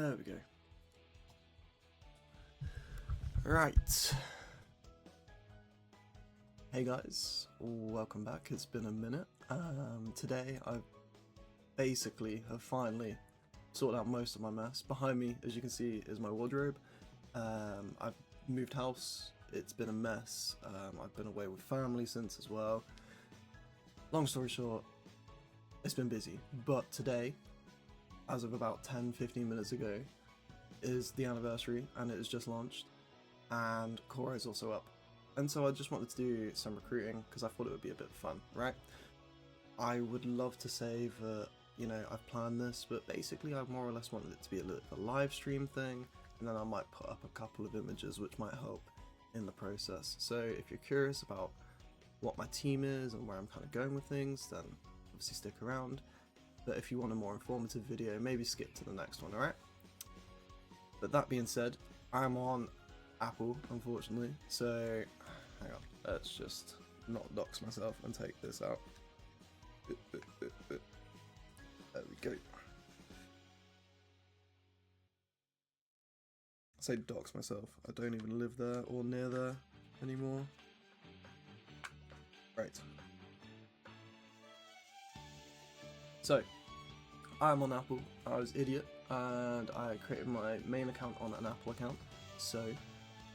There we go. Right. Hey guys, welcome back. It's been a minute. Today I basically have finally sorted out most of my mess. Behind me, as you can see, is my wardrobe. I've moved house. It's been a mess. I've been away with family since as well. Long story short, it's been busy. But today, as of about 10-15 minutes ago, is the anniversary and it has just launched. And Korai is also up. And so I just wanted to do some recruiting because I thought it would be a bit of fun, right? I would love to say that, you know, I've planned this, but basically I more or less wanted it to be a little bit of a live stream thing, and then I might put up a couple of images which might help in the process. So if you're curious about what my team is and where I'm kind of going with things, then obviously stick around. But if you want a more informative video, maybe skip to the next one, alright? But that being said, I'm on Apple, unfortunately, so hang on, let's just not dox myself and take this out. There we go. I say dox myself, I don't even live there or near there anymore. Right. So, I'm on Apple. I was an idiot and I created my main account on an Apple account. So,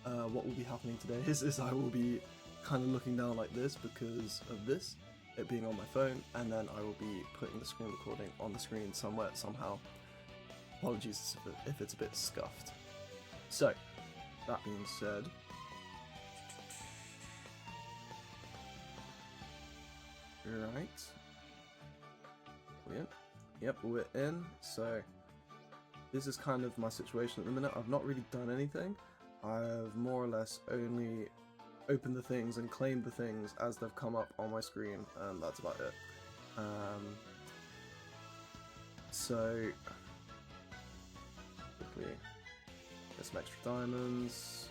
what will be happening today is I will be kind of looking down like this because of this, it being on my phone, and then I will be putting the screen recording on the screen somewhere, somehow. Apologies if it's a bit scuffed. So, that being said, right, brilliant. Yep, we're in. So, this is kind of my situation at the minute. I've not really done anything. I've more or less only opened the things and claimed the things as they've come up on my screen, and that's about it. So, quickly, get some extra diamonds.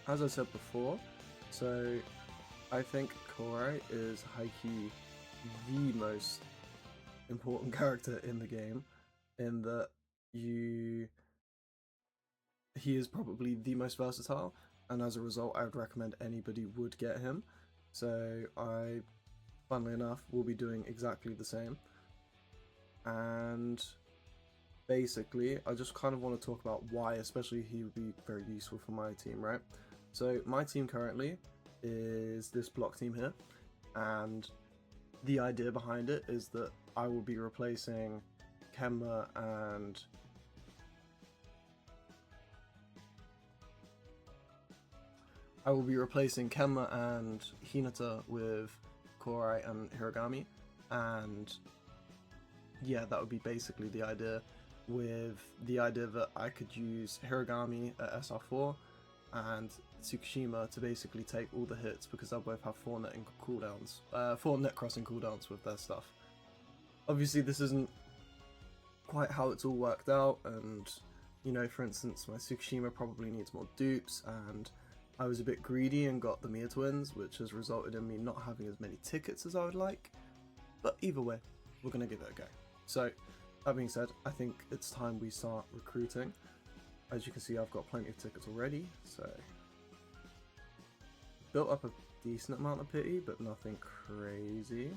As I said before, so I think Korai is Haikyuu the most important character in the game, in that he is probably the most versatile, and as a result I would recommend anybody would get him. So I, funnily enough, will be doing exactly the same. And basically I just kind of want to talk about why especially he would be very useful for my team, right? So my team currently is this block team here, and the idea behind it is that I will be replacing Kenma and Hinata with Korai and Hiragami, and yeah, that would be basically the idea, with the idea that I could use Hiragami at SR4 and Tsukushima to basically take all the hits because they'll both have 4 net crossing cooldowns with their stuff. Obviously this isn't quite how it's all worked out, and you know, for instance, my Tsukushima probably needs more dupes, and I was a bit greedy and got the Mia twins, which has resulted in me not having as many tickets as I would like, but either way, we're going to give it a go. So, that being said, I think it's time we start recruiting. As you can see, I've got plenty of tickets already, so built up a decent amount of pity, but nothing crazy.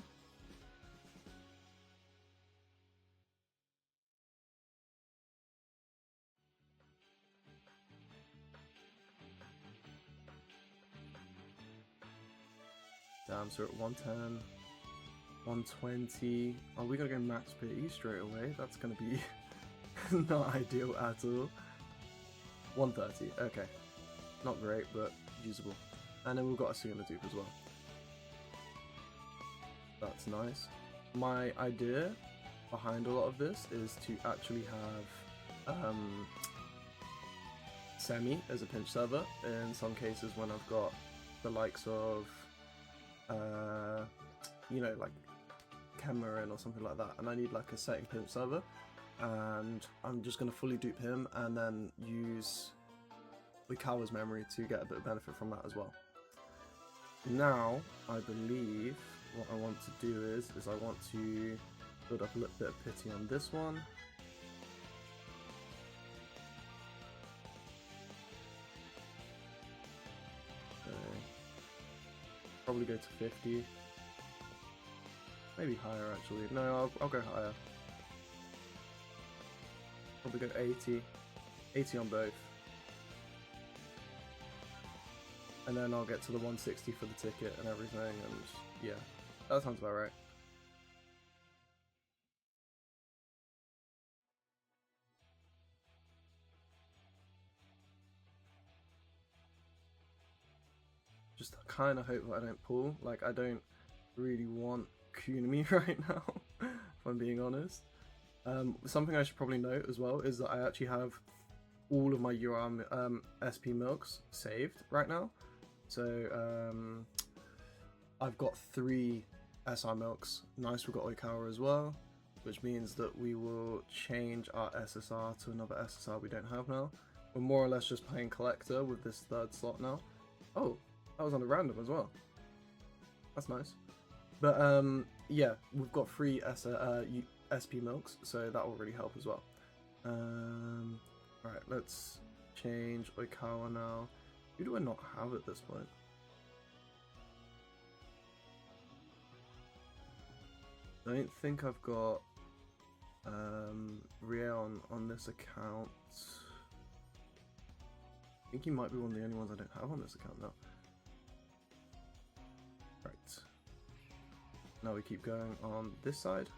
Damn, so we're at 110, 120. Oh, we gotta go max pity straight away. That's gonna be not ideal at all. 130, okay. Not great, but usable. And then we've got a Sienna dupe as well. That's nice. My idea behind a lot of this is to actually have Semi as a pinch server in some cases when I've got the likes of you know, like Cameron or something like that, and I need like a setting pinch server. and I'm just going to fully dupe him and then use Oikawa's memory to get a bit of benefit from that as well. Now, I believe what I want to do is I want to build up a little bit of pity on this one. Probably go to 50. Maybe higher actually. No, I'll go higher. Probably go 80. 80 on both. And then I'll get to the 160 for the ticket and everything, and yeah, that sounds about right. Just kind of hope that I don't pull. Like, I don't really want Kunimi right now, if I'm being honest. Something I should probably note as well is that I actually have all of my UR SP milks saved right now. So I've got 3 SR milks. Nice, we've got Oikawa as well, which means that we will change our SSR to another SSR we don't have now. We're more or less just playing collector with this 3rd slot now. Oh, that was on a random as well. That's nice. But yeah, we've got 3 SP milks, so that will really help as well. Alright, let's change Oikawa now. Who do I not have at this point? I don't think I've got Rion on this account. I think he might be one of the only ones I don't have on this account now. Right. Now we keep going on this side.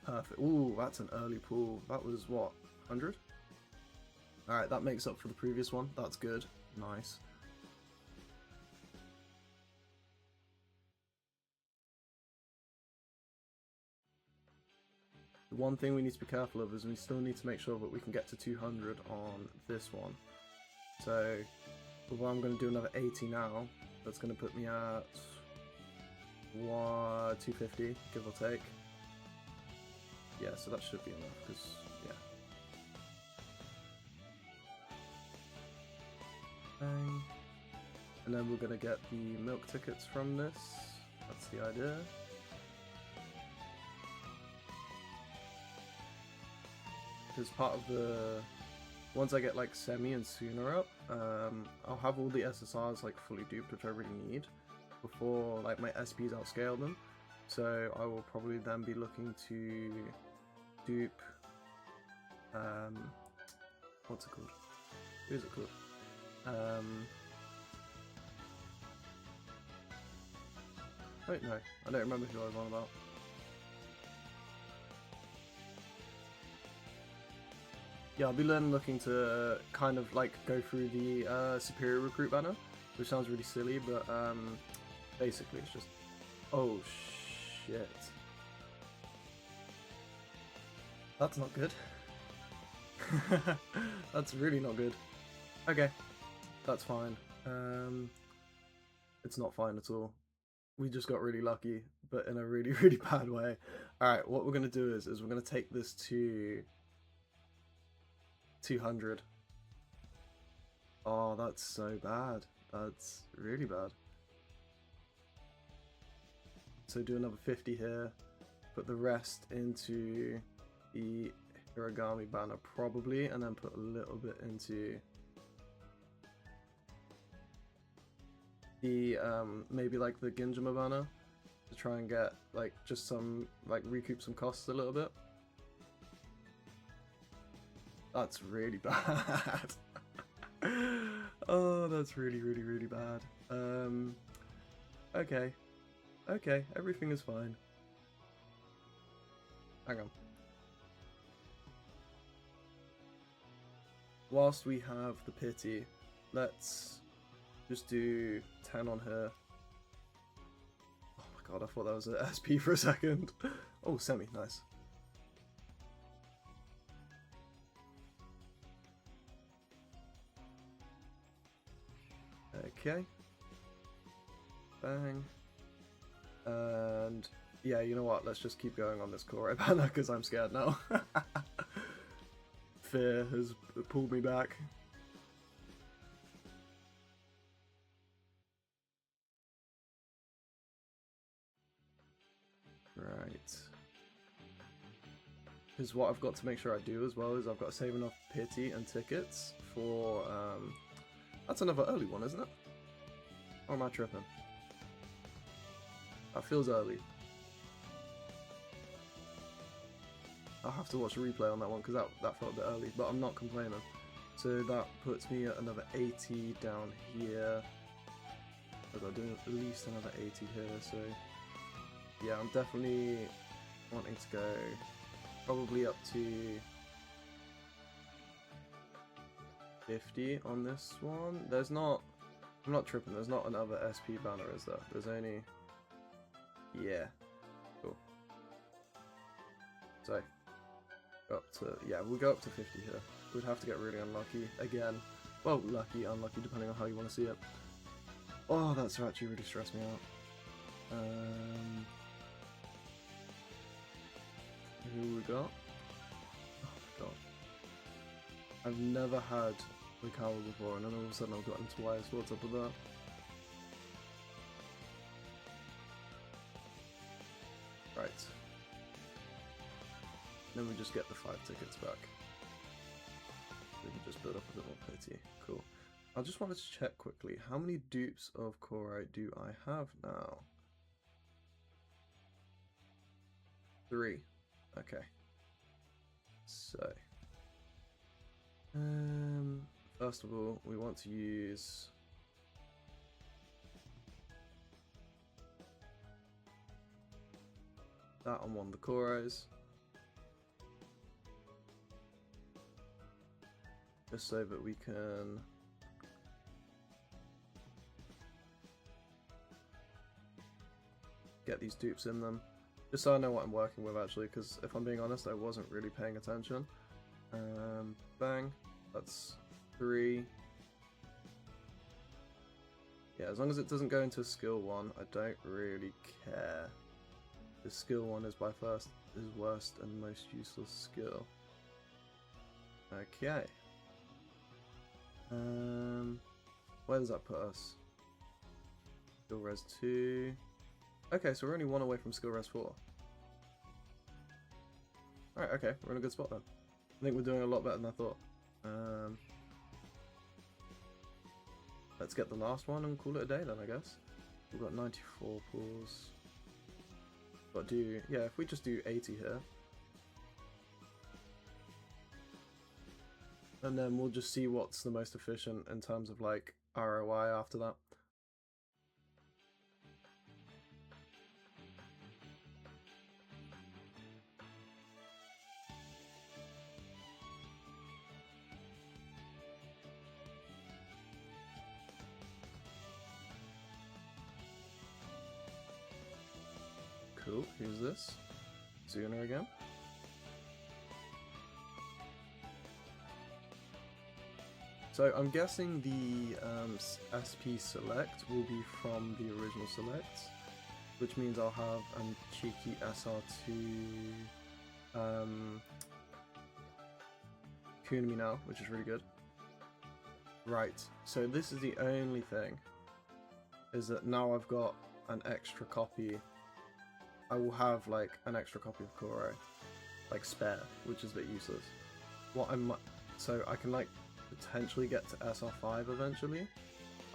Perfect. Ooh, that's an early pull. That was what, 100? Alright, that makes up for the previous one. That's good. Nice. The one thing we need to be careful of is we still need to make sure that we can get to 200 on this one. So, although I'm going to do another 80 now, that's going to put me at 250, give or take. Yeah, so that should be enough, because, yeah. Bang. And then we're going to get the milk tickets from this. That's the idea. Because part of the... Once I get like Semi and Sooner up, I'll have all the SSRs like fully duped, which I really need, before like my SPs outscale them. So I will probably then be looking to dupe... what's it called? Who is it called? Wait, no, I don't remember who I was on about. Yeah, I'll be looking to kind of like go through the superior recruit banner, which sounds really silly, but basically it's just... Oh shit. That's not good. That's really not good. Okay, that's fine. It's not fine at all. We just got really lucky, but in a really, really bad way. Alright, what we're going to do is we're going to take this to 200. Oh, that's so bad. That's really bad. So do another 50 here. Put the rest into the Hiragami banner probably, and then put a little bit into the maybe like the Ginjima banner to try and get like just some like recoup some costs a little bit. That's really bad. Oh, that's really, really, really bad. Okay. Okay, everything is fine. Hang on. Whilst we have the pity, let's just do 10 on her. Oh my god, I thought that was an SP for a second. Oh, Semi, nice. Okay. Bang. And Yeah, you know what? Let's just keep going on this Korai banner because I'm scared now. Fear has pulled me back. Right. Because what I've got to make sure I do as well is I've got to save enough pity and tickets for, that's another early one, isn't it? Or am I tripping? That feels early. I'll have to watch a replay on that one because that felt a bit early, but I'm not complaining. So that puts me at another 80 down here. I've got to do at least another 80 here, so yeah, I'm definitely wanting to go probably up to 50 on this one. There's not, I'm not tripping, there's not another SP banner, is there? There's only, yeah, cool. So, up to, yeah, we'll go up to 50 here. We'd have to get really unlucky again. Well, lucky, unlucky, depending on how you want to see it. Oh, that's actually really stressed me out. Who we got? Oh my god. I've never had the cowl before, and then all of a sudden I've gotten twice. What's up with that? Right. Then we just get the 5 tickets back. We can just build up a bit more pity. Cool. I just wanted to check quickly. How many dupes of Korai do I have now? 3. Okay. So, first of all, we want to use that on one of the Korais, just so that we can get these dupes in them. Just so I know what I'm working with, actually, because if I'm being honest, I wasn't really paying attention. Bang. That's 3. Yeah, as long as it doesn't go into a skill 1, I don't really care. The skill 1 is by far his worst and most useless skill. Okay. Where does that put us? Skill res 2. Okay, so we're only 1 away from skill res 4. Alright, okay, we're in a good spot then. I think we're doing a lot better than I thought. Let's get the last one and call it a day then, I guess. We've got 94 pulls. But yeah, if we just do 80 here. And then we'll just see what's the most efficient in terms of like ROI after that. Cool, who's this? Zuna again. So I'm guessing the SP select will be from the original select, which means I'll have a cheeky SR2 Hoshiumi now, which is really good. Right, so this is the only thing, is that now I've got an extra copy. I will have like an extra copy of Korai, like spare, which is a bit useless. What I might, so I can like potentially get to SR5 eventually.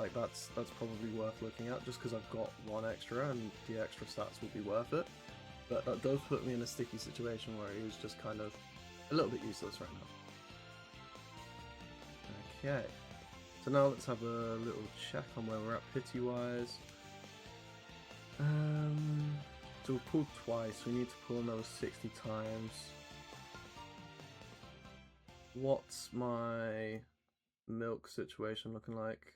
Like that's probably worth looking at, just because I've got 1 extra and the extra stats will be worth it. But that does put me in a sticky situation where he was just kind of a little bit useless right now. Okay, so now let's have a little check on where we're at pity wise. So we pulled twice, we need to pull another 60 times. What's my milk situation looking like?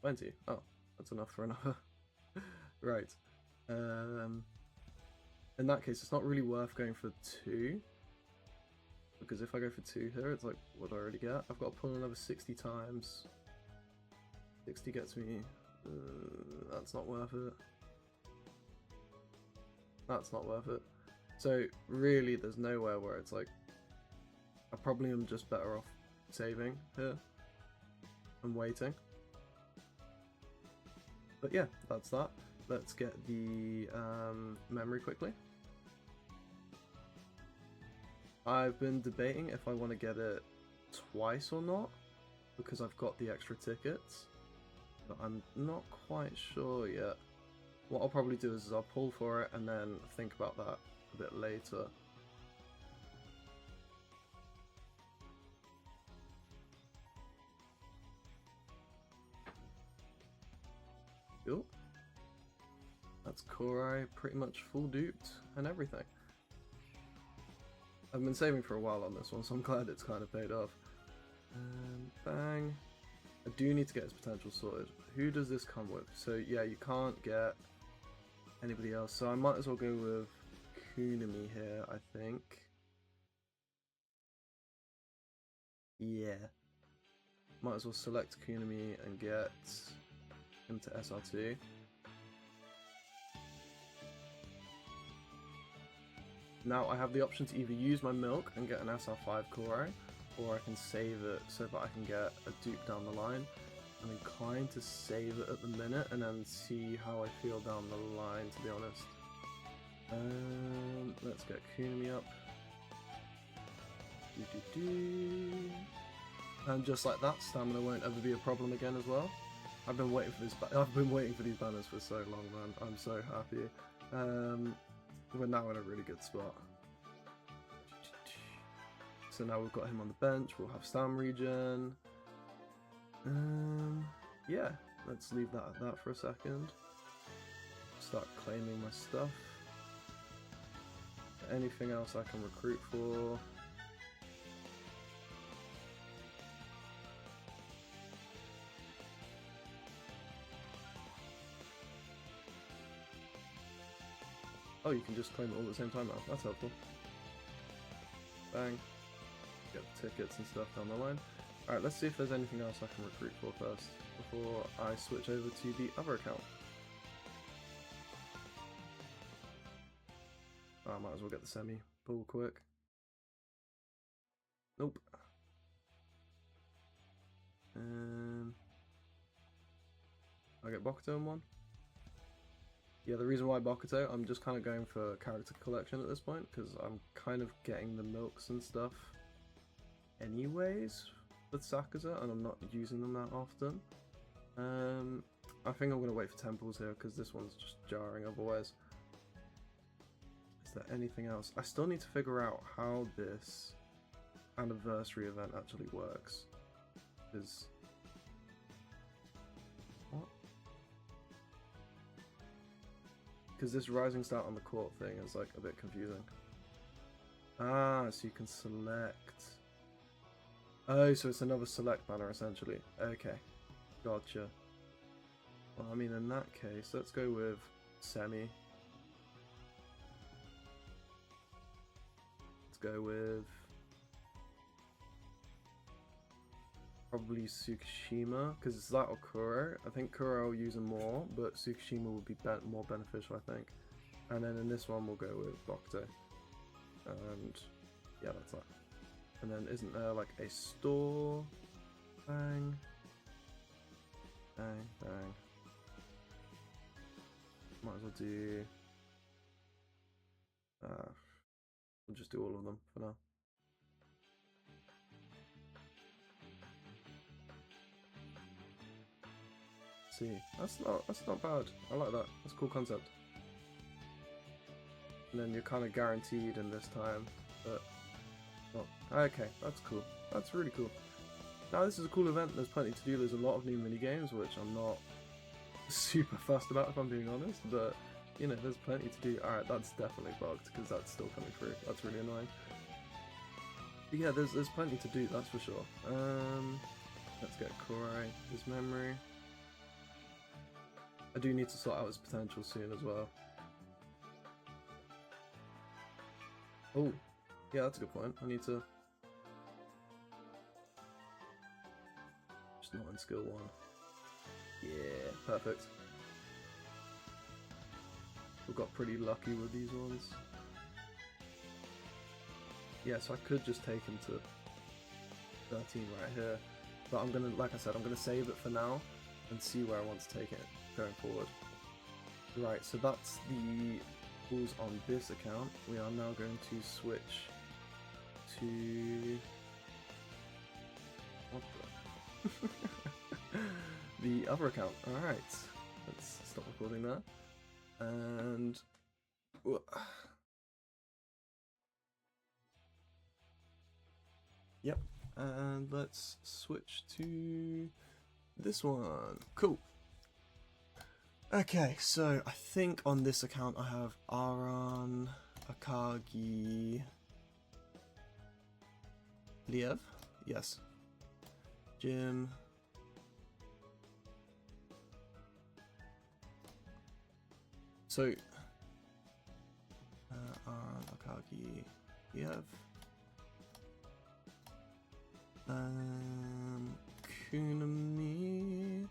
20. Oh, that's enough for another. Right. In that case, it's not really worth going for 2. Because if I go for 2 here, it's like, what do I already get? I've got to pull another 60 times. 60 gets me That's not worth it. That's not worth it. So really there's nowhere where it's like, I probably am just better off saving here and waiting. But yeah, that's that. Let's get the memory quickly. I've been debating if I want to get it twice or not, because I've got the extra tickets, but I'm not quite sure yet. What I'll probably do is I'll pull for it and then think about that a bit later. Cool. That's Korai pretty much full duped and everything. I've been saving for a while on this one, so I'm glad it's kind of paid off. Bang. I do need to get his potential sorted. Who does this come with? So yeah, you can't get anybody else. So I might as well go with Hoshiumi here, I think. Yeah. Might as well select Hoshiumi and get him to SR2. Now I have the option to either use my milk and get an SR5 Korai, or I can save it so that I can get a dupe down the line. I'm inclined to save it at the minute and then see how I feel down the line, to be honest. Let's get Hoshiumi up. And just like that, stamina won't ever be a problem again as well. I've been waiting for this. I've been waiting for these banners for so long, man. I'm so happy. We're now in a really good spot. So now we've got him on the bench. We'll have stam regen. Yeah, let's leave that at that for a second. Start claiming my stuff. Anything else I can recruit for? Oh, you can just claim it all at the same time now. That's helpful. Bang. Get tickets and stuff down the line. Alright, let's see if there's anything else I can recruit for first, before I switch over to the other account. Oh, I might as well get the semi-pull quick. Nope. I get Bokuto in one. Yeah, the reason why Bokuto, I'm just kind of going for character collection at this point, because I'm kind of getting the milks and stuff anyways with Sakaza, and I'm not using them that often. I think I'm going to wait for temples here, because this one's just jarring otherwise. Is there anything else? I still need to figure out how this anniversary event actually works. Because... what? Because this rising start on the court thing is like a bit confusing. Ah, so you can select. Oh, so it's another select banner essentially. Okay, gotcha. Well, I mean, in that case, let's go with Semi. Let's go with probably Tsukishima, because it's that or Kuro. I think Kuro will use them more, but Tsukishima will be more beneficial, I think. And then in this one, we'll go with Bokuto. And yeah, that's that. And then isn't there like a store? Bang. Bang, bang. Might as well do... we'll just do all of them for now. See, that's not bad. I like that. That's a cool concept. And then you're kind of guaranteed in this time, but okay, that's cool. That's really cool. Now this is a cool event. There's plenty to do. There's a lot of new mini games, which I'm not super fussed about if I'm being honest, but you know, there's plenty to do. All right, that's definitely bugged because that's still coming through. That's really annoying. But yeah, there's plenty to do. That's for sure. Let's get Korai, his memory. I do need to sort out his potential soon as well. Oh, yeah, that's a good point. I need to... just not in skill 1. Yeah, perfect. We got pretty lucky with these ones. Yeah, so I could just take him to 13 right here, but I'm gonna, like I said, I'm gonna save it for now and see where I want to take it going forward. Right, so that's the rules on this account. We are now going to switch to what the the other account. All right, let's stop recording that and. Yep, and let's switch to this one. Cool. Okay, so I think on this account I have Aran, Akagi, Liev, yes, Jim, so Aran, Akagi, Liev. Kunami.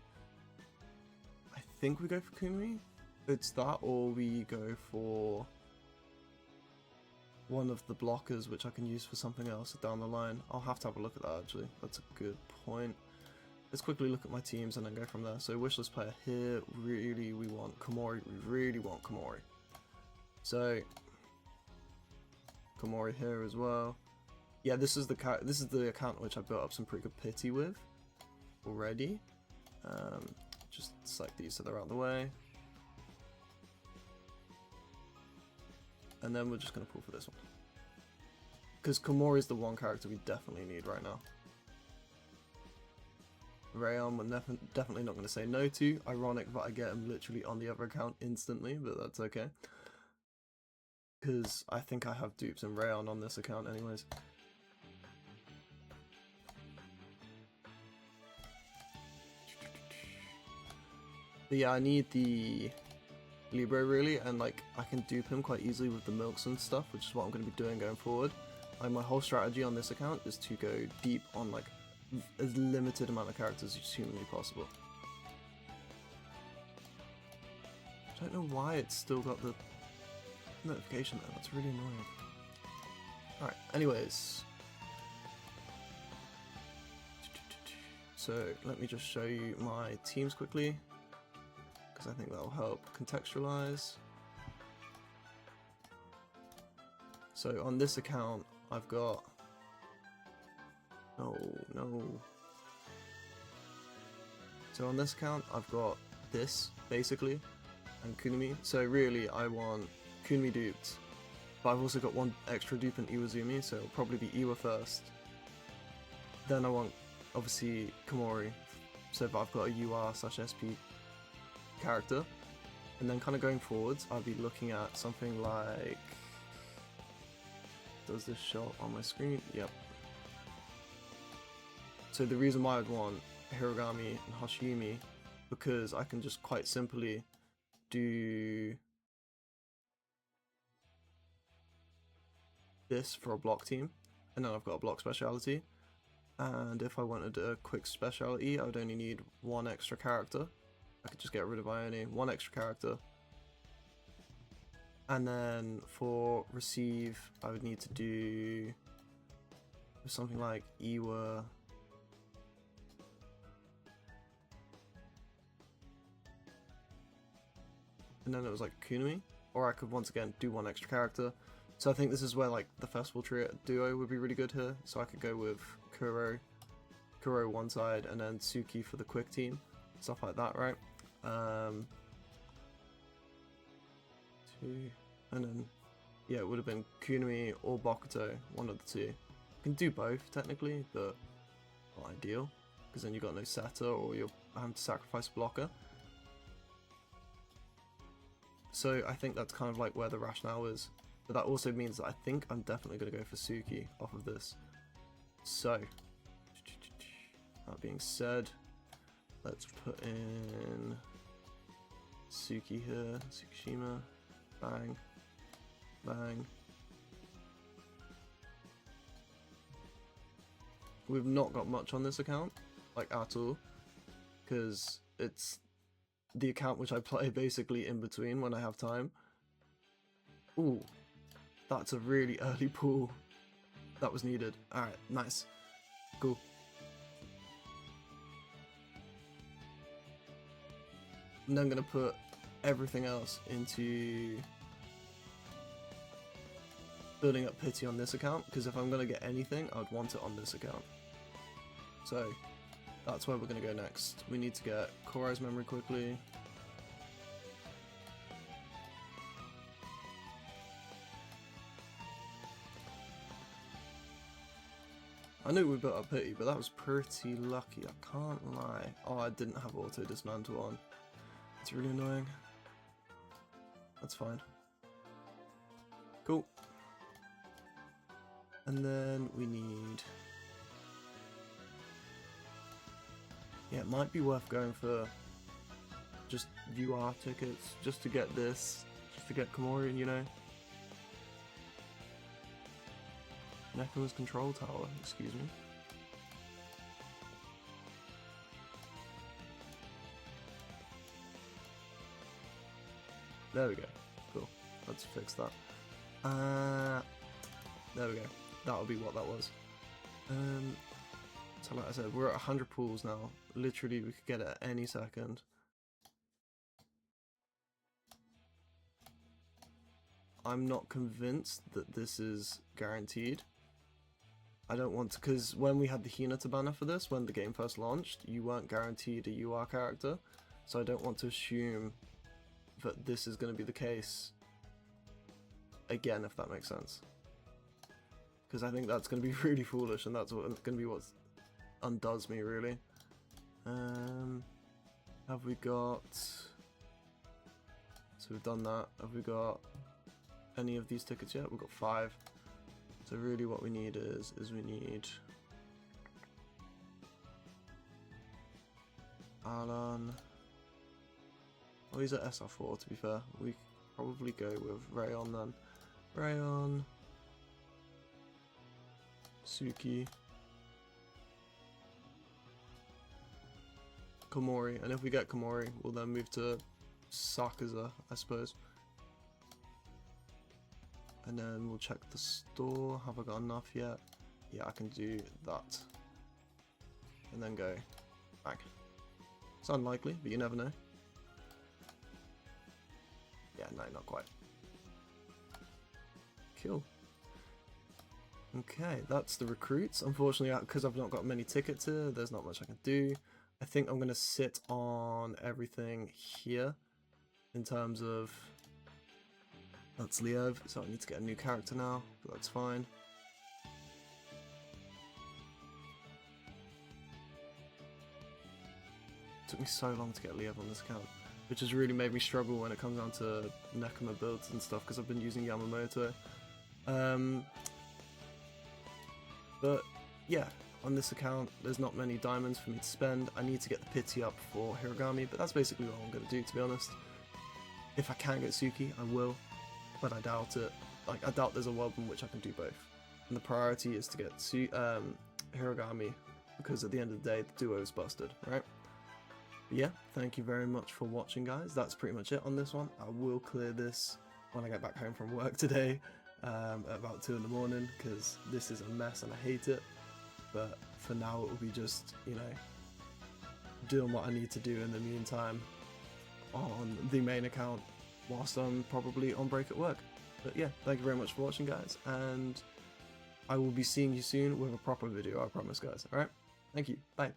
I think we go for Kunami. It's that, or we go for one of the blockers, which I can use for something else down the line. I'll have to have a look at that actually. That's a good point. Let's quickly look at my teams and then go from there. So wishlist player here. Really, we want Komori. We really want Komori. So Komori here as well. Yeah, this is the account which I built up some pretty good pity with already. Just select these so they're out of the way. And then we're just going to pull for this one. Because Komori is the one character we definitely need right now. Rayon we're definitely not going to say no to. Ironic that I get him literally on the other account instantly, but that's okay. Because I think I have dupes in Rayon on this account anyways. But yeah, I need the Libre really, and like I can dupe him quite easily with the milks and stuff, which is what I'm going to be doing going forward. Like my whole strategy on this account is to go deep on like as limited amount of characters as humanly possible. I don't know why it's still got the notification there, that's really annoying. Alright, anyways. So let me just show you my teams quickly, because I think that will help contextualize. So on this account, I've got... No. So on this account, I've got this, basically, and Kunami. So really, I want Kunami duped. But I've also got one extra dupe in Iwazumi, so it'll probably be Iwa first. Then I want, obviously, Komori. So if I've got a UR/SP character, and then kind of going forwards I'll be looking at something like, does this show on my screen? Yep. So the reason why I'd want Hiragami and Hoshiumi, because I can just quite simply do this for a block team, and then I've got a block speciality, and if I wanted a quick speciality I would only need one extra character. I could just get rid of Ione, one extra character. And then for receive, I would need to do something like Iwa. And then it was like Kunami. Or I could once again do one extra character. So I think this is where like the festival duo would be really good here. So I could go with Kuro one side and then Tsuki for the quick team. Stuff like that, right? Two, and then yeah, it would have been Kunami or Bokuto, one of the two. You can do both technically, but not ideal, because then you got no setter or you're having to sacrifice a blocker. So I think that's kind of like where the rationale is, but that also means that I think I'm definitely going to go for Suki off of this. So that being said, let's put in Suki here, Tsukishima, bang, bang. We've not got much on this account, like at all, because it's the account which I play basically in between when I have time. Ooh, that's a really early pull. That was needed. Alright, nice. Cool. And then I'm going to put everything else into building up pity on this account, because if I'm going to get anything, I'd want it on this account. So that's where we're going to go next. We need to get Korai's memory quickly. I knew we built up pity, but that was pretty lucky, I can't lie. Oh, I didn't have auto dismantle on. It's really annoying. That's fine. Cool. And then we need... yeah, it might be worth going for just UR tickets, just to get this, just to get Komori, you know? Nekuma's control tower, excuse me. There we go. Cool. Let's fix that. There we go. That'll be what that was. So like I said, we're at 100 pools now. Literally, we could get it at any second. I'm not convinced that this is guaranteed. I don't want to, because when we had the Hinata banner for this, when the game first launched, you weren't guaranteed a UR character. So I don't want to assume that this is going to be the case again, if that makes sense. Because I think that's going to be really foolish, and that's going to be what undoes me, really. Have we got... so we've done that. Have we got any of these tickets yet? We've got 5. So really what we need is we need Alan. Oh, he's at SR4, to be fair. We probably go with Rayon then. Rayon, Suki, Komori, and if we get Komori, we'll then move to Sakaza, I suppose. And then we'll check the store. Have I got enough yet? Yeah, I can do that. And then go back. It's unlikely, but you never know. Yeah, no, not quite. Cool. Okay, that's the recruits. Unfortunately, because I've not got many tickets here, there's not much I can do. I think I'm going to sit on everything here in terms of... that's Leo, so I need to get a new character now, but that's fine. It took me so long to get Leo on this account, which has really made me struggle when it comes down to Nekoma builds and stuff, because I've been using Yamamoto. But yeah, on this account, there's not many diamonds for me to spend. I need to get the pity up for Hiragami, but that's basically what I'm going to do, to be honest. If I can get Suki, I will. But I doubt it. Like, I doubt there's a world in which I can do both. And the priority is to get Hiragami, because at the end of the day, the duo is busted, right? But yeah, thank you very much for watching, guys. That's pretty much it on this one. I will clear this when I get back home from work today, at about 2 in the morning, because this is a mess and I hate it. But for now, it will be just, you know, doing what I need to do in the meantime on the main account, whilst I'm probably on break at work. But yeah, thank you very much for watching, guys, and I will be seeing you soon with a proper video, I promise, guys. Alright, thank you, bye.